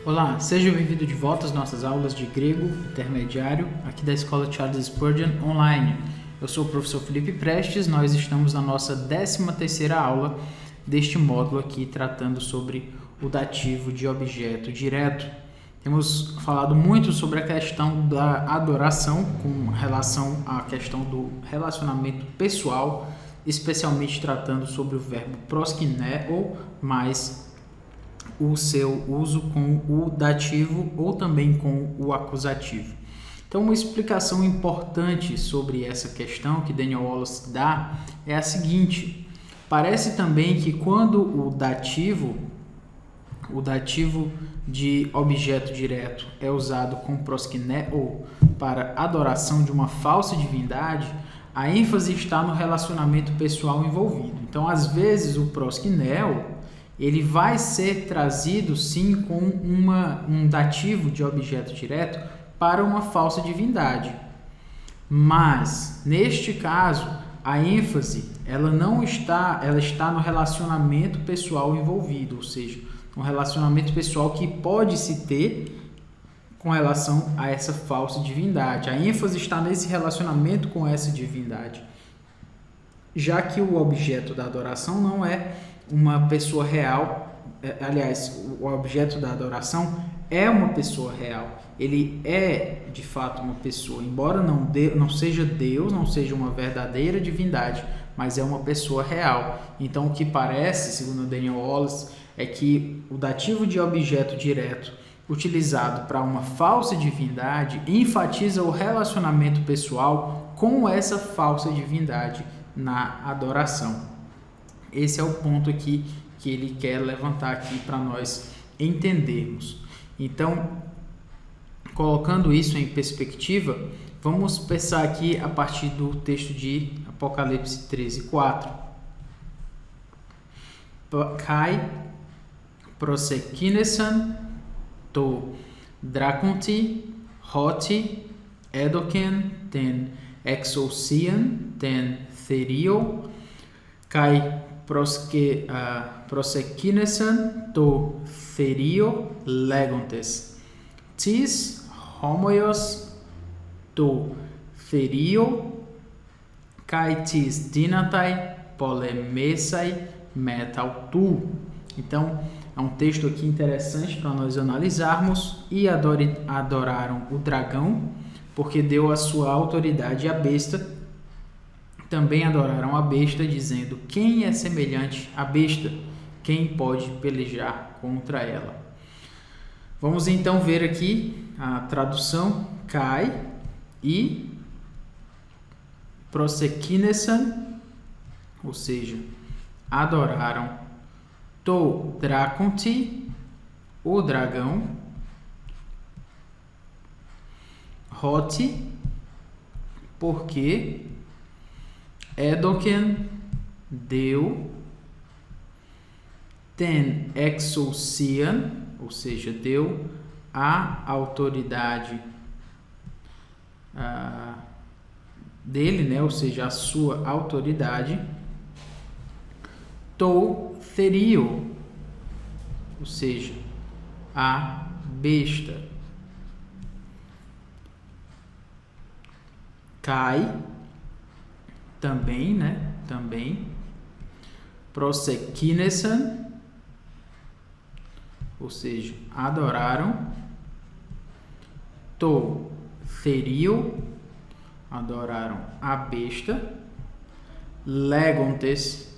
Olá, seja bem-vindo de volta às nossas aulas de grego intermediário aqui da Escola Charles Spurgeon Online. Eu sou o professor Felipe Prestes, nós estamos na nossa 13ª aula deste módulo aqui, tratando sobre o dativo de objeto direto. Temos falado muito sobre a questão da adoração com relação à questão do relacionamento pessoal, especialmente tratando sobre o verbo proskineo, mais o seu uso com o dativo ou também com o acusativo. Então, uma explicação importante sobre essa questão que Daniel Wallace dá é a seguinte: parece também que quando o dativo de objeto direto é usado com proskineo para adoração de uma falsa divindade, a ênfase está no relacionamento pessoal envolvido. Então, às vezes, o proskineo ele vai ser trazido sim com um dativo de objeto direto para uma falsa divindade. Mas, neste caso, a ênfase ela está no relacionamento pessoal envolvido, ou seja, um relacionamento pessoal que pode se ter com relação a essa falsa divindade. A ênfase está nesse relacionamento com essa divindade, já que o objeto da adoração não é uma pessoa real. Aliás, o objeto da adoração é uma pessoa real. Ele é, de fato, uma pessoa, embora não seja Deus, não seja uma verdadeira divindade, mas é uma pessoa real. Então, o que parece, segundo Daniel Wallace, é que o dativo de objeto direto utilizado para uma falsa divindade enfatiza o relacionamento pessoal com essa falsa divindade na adoração. Esse é o ponto aqui que ele quer levantar aqui para nós entendermos. Então, colocando isso em perspectiva, vamos pensar aqui a partir do texto de Apocalipse 13:4. Kai prosekinesan to drakonti hoti edoken ten exousian ten therio kai prosekinesan to therio legontes tis homoios to therio kai tis dinatai polemesai metautu. Então, é um texto aqui interessante para nós analisarmos. E adoraram o dragão, porque deu a sua autoridade à besta. Também adoraram a besta, dizendo: quem é semelhante à besta? Quem pode pelejar contra ela? Vamos então ver aqui a tradução. Kai e prosekinesan, ou seja, adoraram to drakonti, o dragão, hoti, porque edoken, deu, ten exousian, ou seja, deu a autoridade dele, né? Ou seja, a sua autoridade, to therio, ou seja, a besta, kai, também, né? Também. Prosekinesan, ou seja, adoraram. To therio, adoraram a besta. Legontes,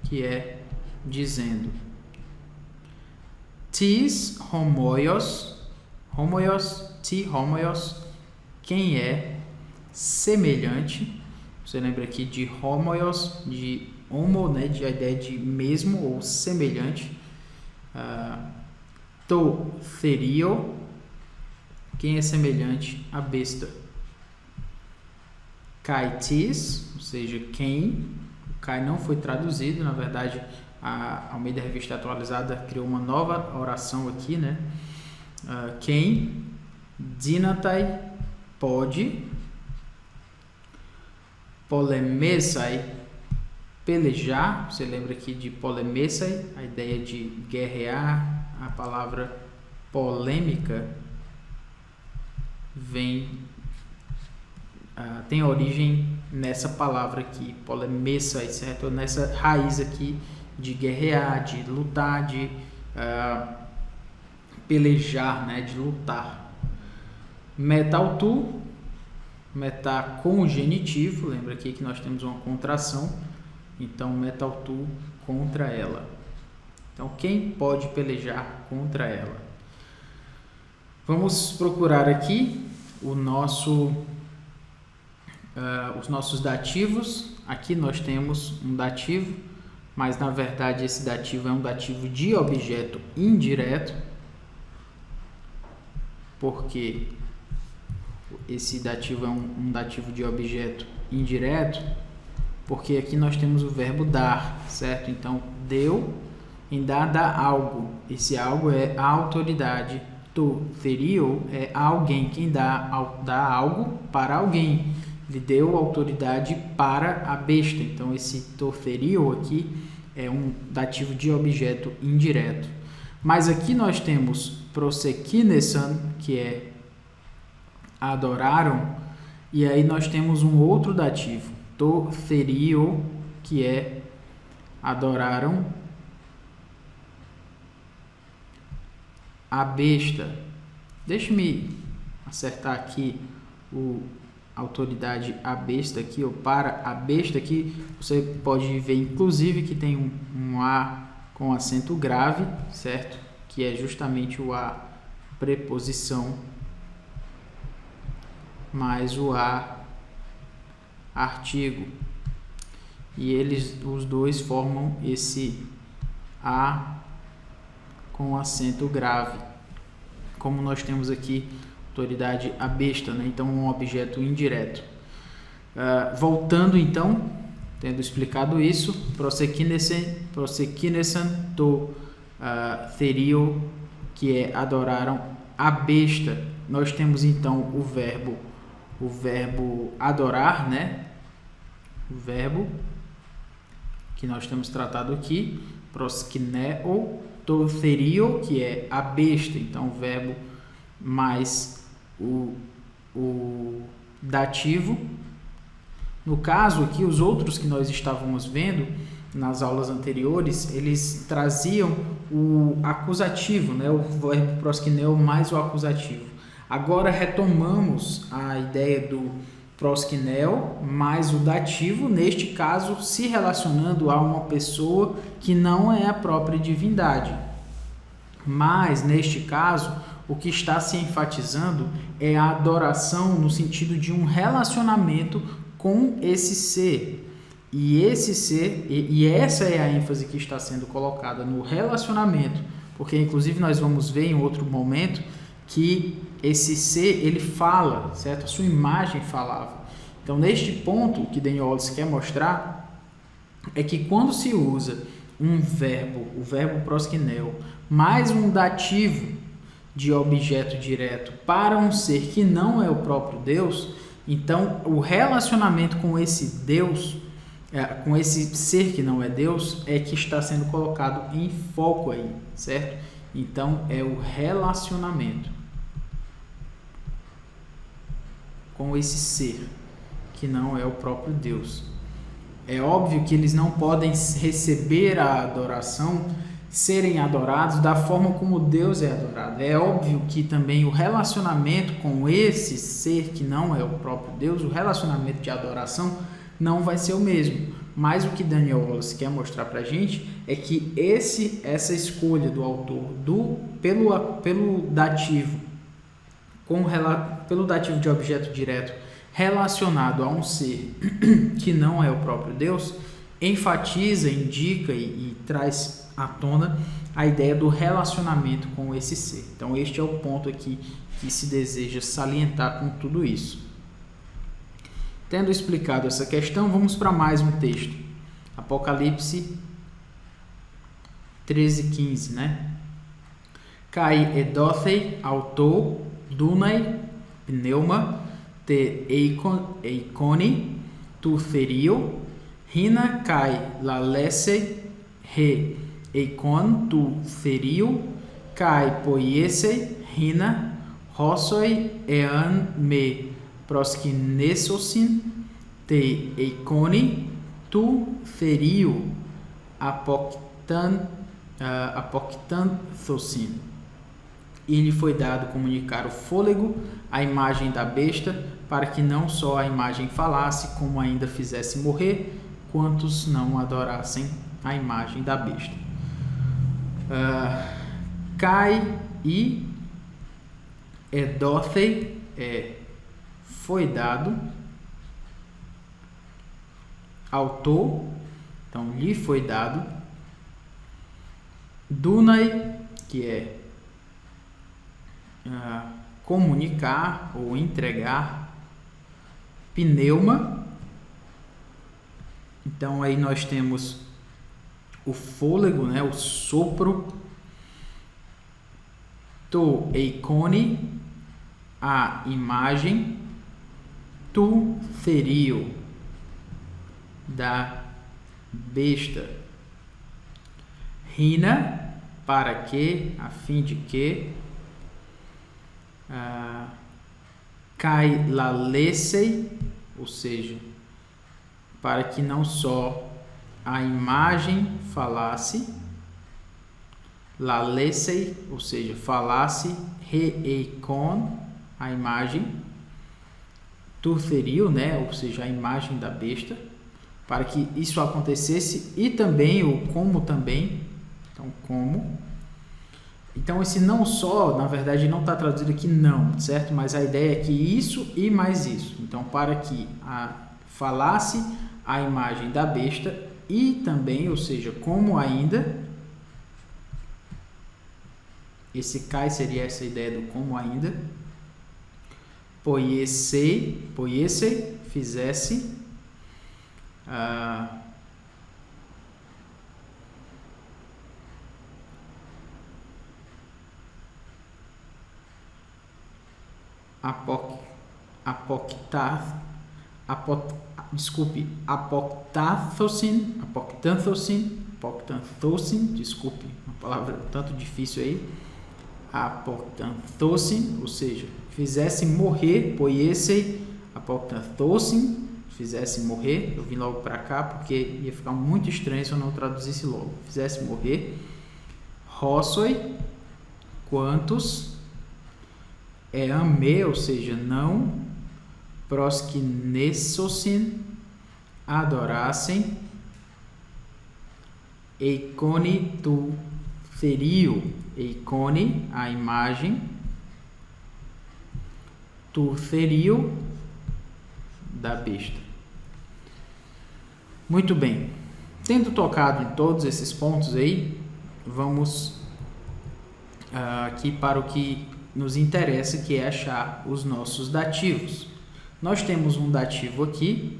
que é dizendo. Tis homoios, ti homoios, quem é semelhante. Você lembra aqui de homoios, de homo, né, de a ideia de mesmo ou semelhante. To therio, quem é semelhante à besta. Kai tis, ou seja, quem. O kai não foi traduzido, na verdade a Almeida Revista Atualizada criou uma nova oração aqui, né? Quem. Dinatai, pode. Polemesai, pelejar. Você lembra aqui de polemesai, a ideia de guerrear. A palavra polêmica tem origem nessa palavra aqui, polemessa, certo? Nessa raiz aqui de guerrear, de lutar, de pelejar, né? De lutar. Metaltu, meta com o genitivo, lembra aqui que nós temos uma contração, então metaltu contra ela. Então, quem pode pelejar contra ela? Vamos procurar aqui os nossos dativos. Aqui nós temos um dativo, mas na verdade esse dativo é um dativo de objeto indireto, porque esse dativo é um dativo de objeto indireto, porque aqui nós temos o verbo dar, certo? Então, deu, em dar, dá algo. Esse algo é a autoridade. To therio é alguém, quem dá algo para alguém. Ele deu autoridade para a besta. Então, esse to therio aqui é um dativo de objeto indireto. Mas aqui nós temos prosekinesan, que é adoraram, e aí nós temos um outro dativo, to therio, que é adoraram a besta. Deixe-me acertar aqui a autoridade a besta aqui, ou para a besta aqui. Você pode ver inclusive que tem um A com acento grave, certo? Que é justamente o A preposição mais o A artigo. E os dois formam esse A com acento grave. Como nós temos aqui autoridade a besta, né? Então um objeto indireto. Voltando então, tendo explicado isso, prosekinesan to therio, que é adoraram a besta. Nós temos então o verbo adorar, né? O verbo que nós temos tratado aqui, proskineo, to therio, que é a besta. Então, o verbo mais o dativo. No caso aqui, os outros que nós estávamos vendo nas aulas anteriores, eles traziam o acusativo, né? O verbo proskineo mais o acusativo. Agora retomamos a ideia do proskineo mais o dativo, neste caso se relacionando a uma pessoa que não é a própria divindade. Mas neste caso, o que está se enfatizando é a adoração no sentido de um relacionamento com esse ser. E esse ser, e essa é a ênfase que está sendo colocada no relacionamento, porque inclusive nós vamos ver em outro momento que esse ser, ele fala, certo? A sua imagem falava. Então, neste ponto, o que Daniel Wallace quer mostrar é que quando se usa um verbo, o verbo proskineo, mais um dativo de objeto direto para um ser que não é o próprio Deus, então o relacionamento com esse Deus, com esse ser que não é Deus, é que está sendo colocado em foco aí, certo? Então, é o relacionamento com esse ser que não é o próprio Deus. É óbvio que eles não podem receber a adoração, serem adorados da forma como Deus é adorado. É óbvio que também o relacionamento com esse ser que não é o próprio Deus, o relacionamento de adoração não vai ser o mesmo. Mas o que Daniel Wallace quer mostrar para a gente é que essa escolha do autor pelo dativo pelo dativo de objeto direto relacionado a um ser que não é o próprio Deus, enfatiza, indica e traz à tona a ideia do relacionamento com esse ser. Então, este é o ponto aqui que se deseja salientar com tudo isso. Tendo explicado essa questão, vamos para mais um texto. Apocalipse 13:15, né? Kai edothei autou dunai pneuma te eikoni tu therio hina kai lalese he eikon tu therio kai poiesei hina hossoi ean me proskinesosin te eikoni tu ferio apoctanthosin. E lhe foi dado comunicar o fôlego, a imagem da besta, para que não só a imagem falasse, como ainda fizesse morrer quantos não adorassem a imagem da besta. Kai e edothei foi dado, autor, então lhe foi dado, dunai, que é comunicar ou entregar, pneuma, então aí nós temos o fôlego, né, o sopro, to eikoni, a imagem, tu ferio, da besta, hina, para que, a fim de que, kai lalesei, ou seja, para que não só a imagem falasse, lalesei, ou seja, falasse, reeikon, a imagem, turtherio, né, ou seja, a imagem da besta, para que isso acontecesse, e também o como também, então como. Então esse não só, na verdade, não está traduzido aqui não, certo? Mas a ideia é que isso e mais isso. Então para que falasse a imagem da besta e também, ou seja, como ainda, esse kai seria essa ideia do como ainda, poiesei, fizesse, apoctanthosin, desculpe, uma palavra tanto difícil aí, apoctanthosin, ou seja, fizesse morrer, poiesei, apoctanthosin, fizesse morrer, eu vim logo para cá porque ia ficar muito estranho se eu não traduzisse logo, fizesse morrer, hossoi, quantos, eame, ou seja, não, proskinesosin, adorassem, eikoni tu ferio, eikoni, a imagem, tu ferio, da besta. Muito bem, tendo tocado em todos esses pontos aí, vamos aqui para o que nos interessa, que é achar os nossos dativos. Nós temos um dativo aqui,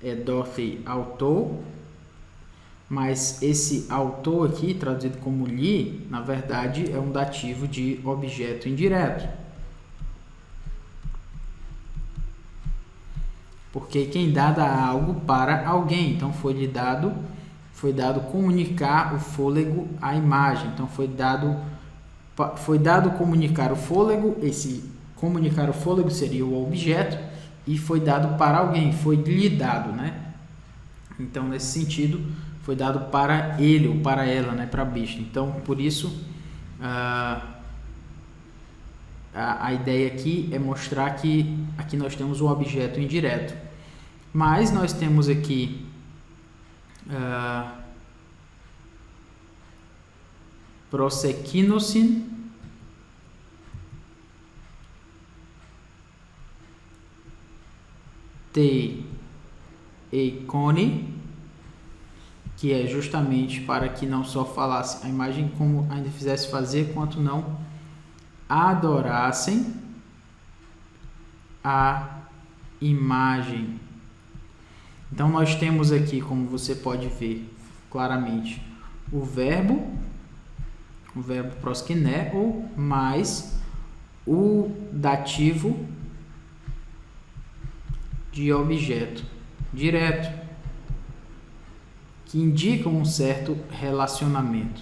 edothei autor, mas esse autor aqui, traduzido como li, na verdade é um dativo de objeto indireto. Porque quem dá algo para alguém, então foi dado comunicar o fôlego à imagem, então foi dado comunicar o fôlego, esse comunicar o fôlego seria o objeto, e foi dado para alguém, foi lhe dado, né? Então nesse sentido foi dado para ele ou para ela, né, para a besta. Então por isso a ideia aqui é mostrar que aqui nós temos um objeto indireto, mas nós temos aqui prosekinosin, te eikoni, que é justamente para que não só falasse a imagem, como ainda fizesse fazer, quanto não adorassem a imagem. Então nós temos aqui, como você pode ver claramente, o verbo proskineo mais o dativo de objeto direto, que indica um certo relacionamento.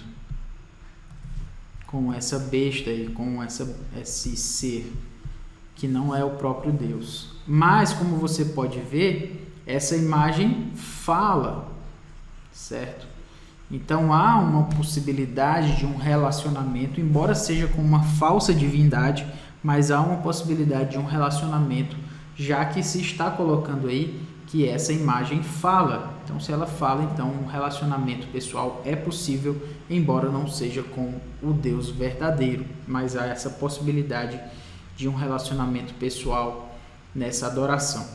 com essa besta e com esse ser que não é o próprio Deus. Mas, como você pode ver, essa imagem fala, certo? Então há uma possibilidade de um relacionamento, embora seja com uma falsa divindade, mas há uma possibilidade de um relacionamento, já que se está colocando aí que essa imagem fala. Então, se ela fala, então um relacionamento pessoal é possível, embora não seja com o Deus verdadeiro, mas há essa possibilidade de um relacionamento pessoal nessa adoração.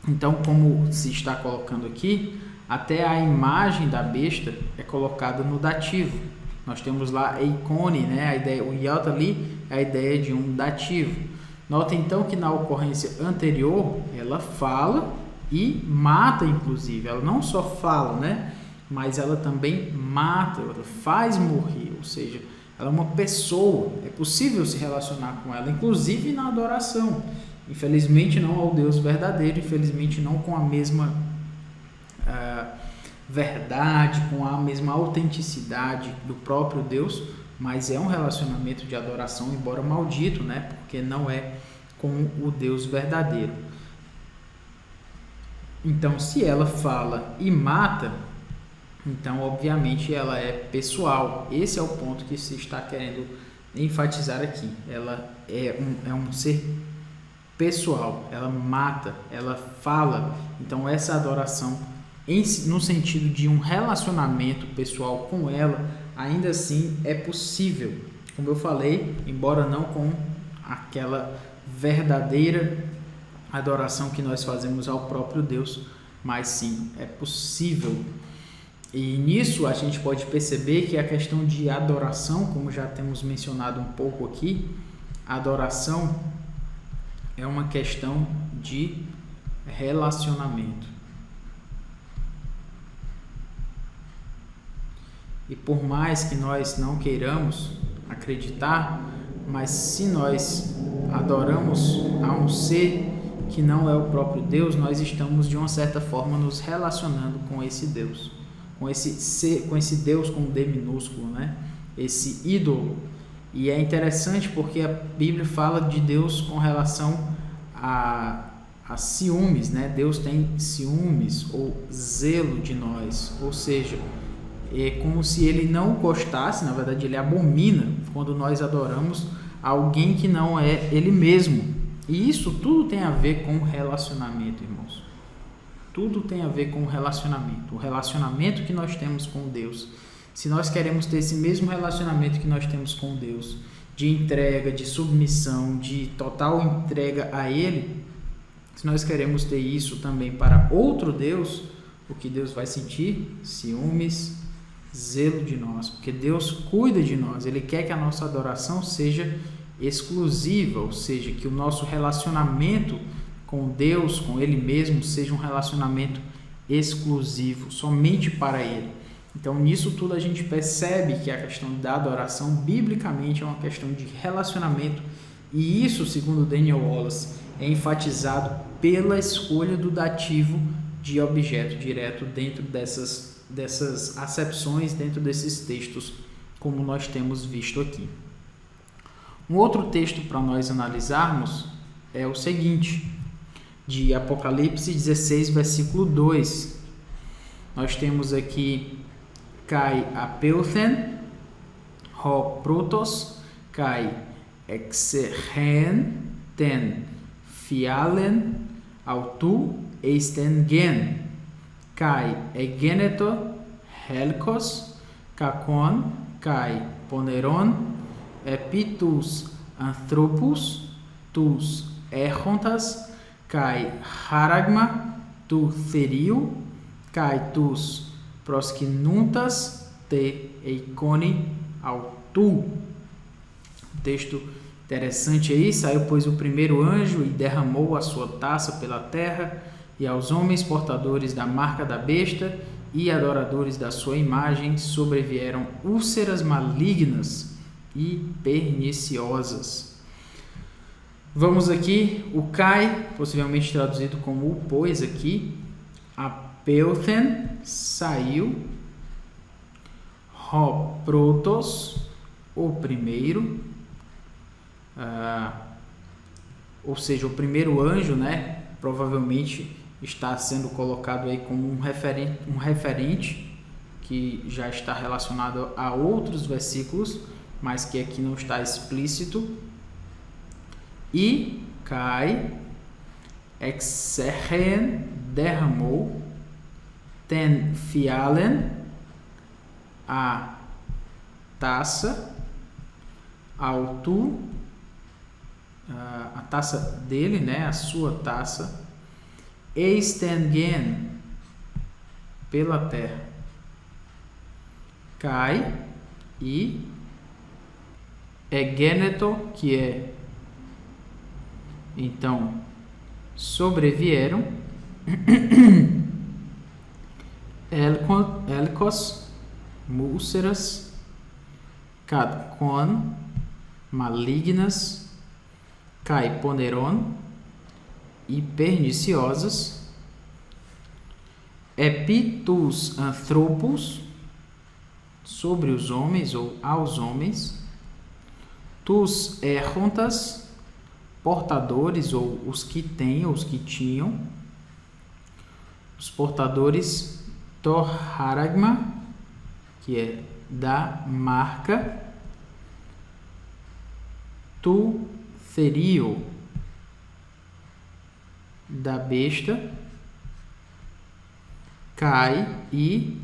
Então, como se está colocando aqui, até a imagem da besta é colocada no dativo. Nós temos lá a icone, né? A ideia, o yot ali é a ideia de um dativo. Nota então que na ocorrência anterior ela fala e mata, inclusive. Ela não só fala, né? Mas ela também mata, ela faz morrer, ou seja, ela é uma pessoa, é possível se relacionar com ela, inclusive na adoração. Infelizmente não ao Deus verdadeiro, infelizmente não com a mesma verdade, com a mesma autenticidade do próprio Deus, mas é um relacionamento de adoração, embora maldito, né? Porque não é com o Deus verdadeiro. Então, se ela fala e mata, então, obviamente, ela é pessoal. Esse é o ponto que se está querendo enfatizar aqui. Ela é um ser pessoal. Ela mata, ela fala. Então, essa adoração, no sentido de um relacionamento pessoal com ela, ainda assim é possível. Como eu falei, embora não com aquela verdadeira adoração que nós fazemos ao próprio Deus, mas sim, é possível. E nisso a gente pode perceber que a questão de adoração, como já temos mencionado um pouco aqui, a adoração é uma questão de relacionamento. E por mais que nós não queiramos acreditar, mas se nós adoramos a um ser que não é o próprio Deus, nós estamos de uma certa forma nos relacionando com esse Deus. Com esse ser, com esse Deus com D minúsculo, né? Esse ídolo. E é interessante porque a Bíblia fala de Deus com relação a ciúmes, né? Deus tem ciúmes ou zelo de nós, ou seja, é como se ele não gostasse, na verdade ele abomina quando nós adoramos alguém que não é ele mesmo. E isso tudo tem a ver com relacionamento, irmãos. Tudo tem a ver com o relacionamento que nós temos com Deus. Se nós queremos ter esse mesmo relacionamento que nós temos com Deus, de entrega, de submissão, de total entrega a Ele, se nós queremos ter isso também para outro Deus, o que Deus vai sentir? Ciúmes, zelo de nós, porque Deus cuida de nós, Ele quer que a nossa adoração seja exclusiva, ou seja, que o nosso relacionamento com Deus, com Ele mesmo, seja um relacionamento exclusivo, somente para Ele. Então, nisso tudo a gente percebe que a questão da adoração, biblicamente, é uma questão de relacionamento, e isso, segundo Daniel Wallace, é enfatizado pela escolha do dativo de objeto direto dentro dessas acepções, dentro desses textos, como nós temos visto aqui. Um outro texto para nós analisarmos é o seguinte, de Apocalipse 16, versículo 2. Nós temos aqui kai apeuthen, ho protos, kai exerhen, ten fialen, autu eisten gen, kai egeneto, helkos, kakon, kai poneron, epitus anthropus, tus errontas, kai haragma, tu theriu, kai tus proskinuntas, te eikone autu. Texto interessante aí. Saiu, pois, o primeiro anjo e derramou a sua taça pela terra, e aos homens portadores da marca da besta e adoradores da sua imagem sobrevieram úlceras malignas e perniciosas. Vamos aqui, o kai, possivelmente traduzido como o pois aqui, apeuthen, saiu, ho protos, o primeiro, ou seja, o primeiro anjo, né, provavelmente está sendo colocado aí como um referente que já está relacionado a outros versículos, mas que aqui não está explícito. E Kai exergen derramou ten fialen a taça ao tu, a taça dele, né, a sua taça, estengen pela terra. Cai e egeneto, que é então sobrevieram, elcos múlceras, cadcon malignas, caiponeron e perniciosas, epitus anthropos, sobre os homens ou aos homens, tus errontas, portadores ou os que têm ou os que tinham, os portadores torharagma, que é da marca, tu therio, da besta, cai e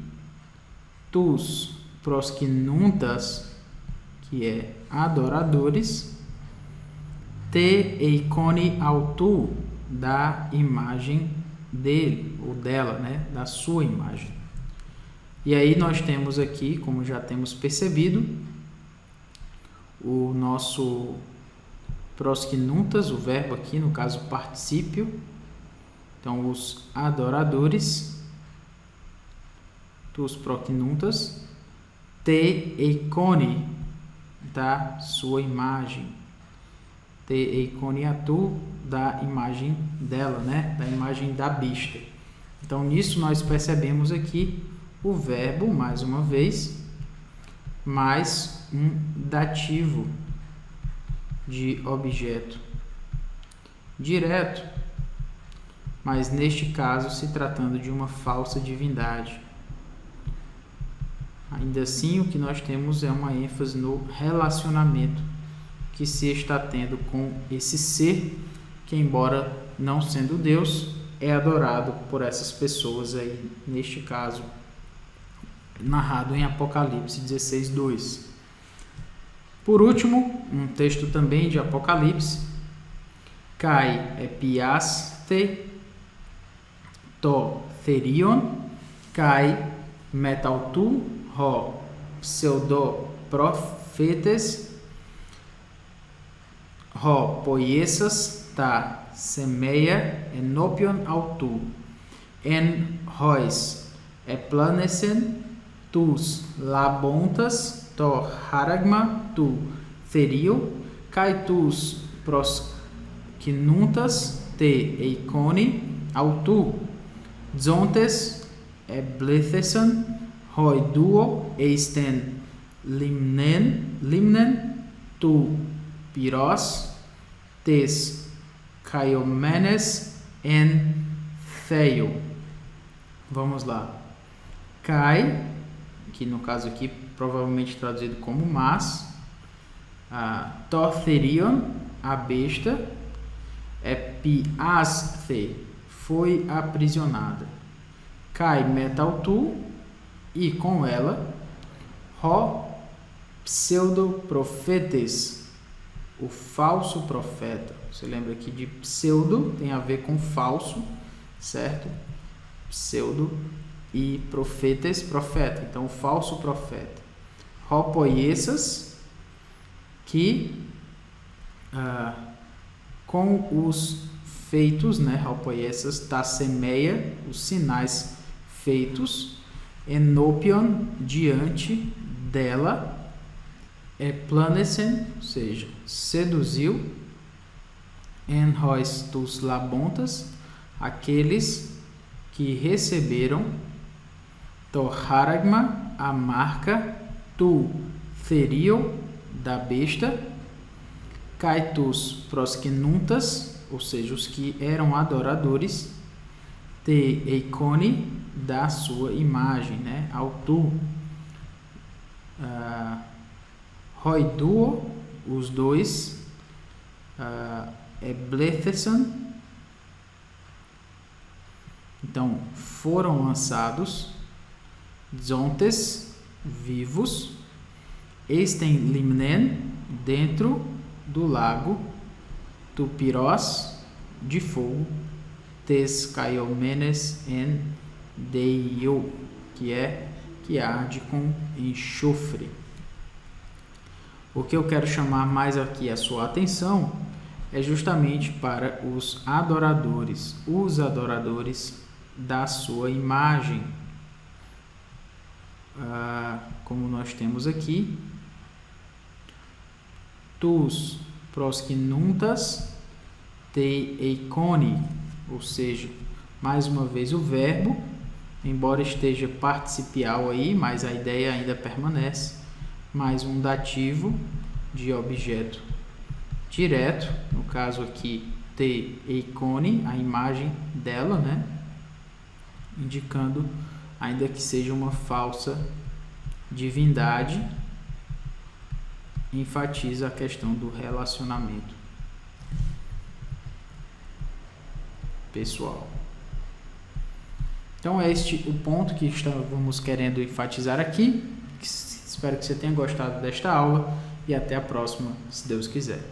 tus prosquinuntas, que é adoradores, te eikone autu, da imagem dele ou dela, né, da sua imagem. E aí nós temos aqui, como já temos percebido, o nosso prosquinuntas, o verbo aqui, no caso particípio. Então, os adoradores, tus prosquinuntas, te eikone, da sua imagem, te eikone atu, da imagem dela, né, da imagem da besta. Então, nisso nós percebemos aqui o verbo, mais uma vez, mais um dativo de objeto direto, mas neste caso se tratando de uma falsa divindade. Ainda assim, o que nós temos é uma ênfase no relacionamento que se está tendo com esse ser que, embora não sendo Deus, é adorado por essas pessoas aí, neste caso narrado em Apocalipse 16:2. Por último, um texto também de Apocalipse, Kai epiaste to therion, Kai metautu ho pseudo profetes, ho poiesas ta semeia enopion autu, en hois eplanesen tus labontas to haragma tu therio, kai tus prosquinuntas te eikone autu, zontes ebletheson hoi duo eisten limnen tu piros tes caiomenes en theio. Vamos lá. Kai, que no caso aqui provavelmente traduzido como mas, Tortherion, a besta, epiaste, foi aprisionada, Kai metautu, e com ela, Ho pseudo-profetes, o falso profeta. Você lembra aqui de pseudo, tem a ver com falso, certo? Pseudo e profetes, profeta. Então, o falso profeta. Ropoiesas, que com os feitos, né? Ropoiesas, tassemeia, os sinais feitos, enopion, diante dela, planesen, ou seja, seduziu, en hois tus labontas, aqueles que receberam, to haragma, a marca, tu therio, da besta, kai tus proskinuntas, ou seja, os que eram adoradores, te eikoni, da sua imagem, né? Autu, Hoiduo, os dois, Eblethesan, então foram lançados, Zontes, vivos, Esten limnen, dentro do lago, Tupirós, de fogo, Tes caiomenes en deio, que arde com enxofre. O que eu quero chamar mais aqui a sua atenção é justamente para os adoradores da sua imagem. Como nós temos aqui, tus proskinuntas te eikoni, ou seja, mais uma vez o verbo, embora esteja participial aí, mas a ideia ainda permanece, mais um dativo de objeto direto, no caso aqui te eikoni, a imagem dela, né? Indicando, ainda que seja uma falsa divindade, enfatiza a questão do relacionamento pessoal. Então, este é o ponto que estávamos querendo enfatizar aqui. Espero que você tenha gostado desta aula e até a próxima, se Deus quiser.